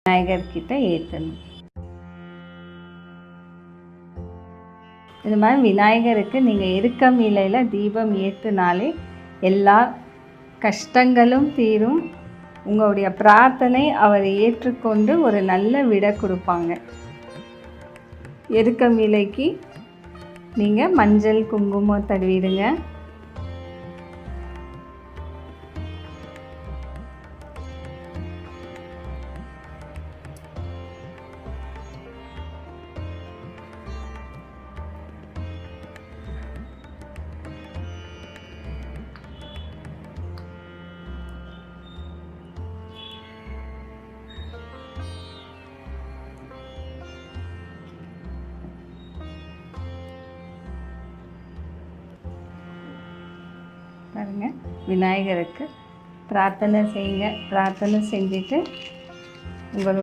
விநாயகர்கிட்ட ஏற்றணும். இது மாதிரி விநாயகருக்கு நீங்கள் எருக்கம் இலையில் தீபம் ஏற்றினாலே எல்லா கஷ்டங்களும் தீரும். உங்களுடைய பிரார்த்தனை அவர் ஏற்றுக்கொண்டு ஒரு நல்ல விடை கொடுப்பாங்க. எருக்கம் இலைக்கு நீங்கள் மஞ்சள் குங்குமம் தடவிடுங்க. பாருங்கள், விநாயகருக்கு பிரார்த்தனை செய்யுங்க. பிரார்த்தனை செஞ்சுட்டு உங்களோட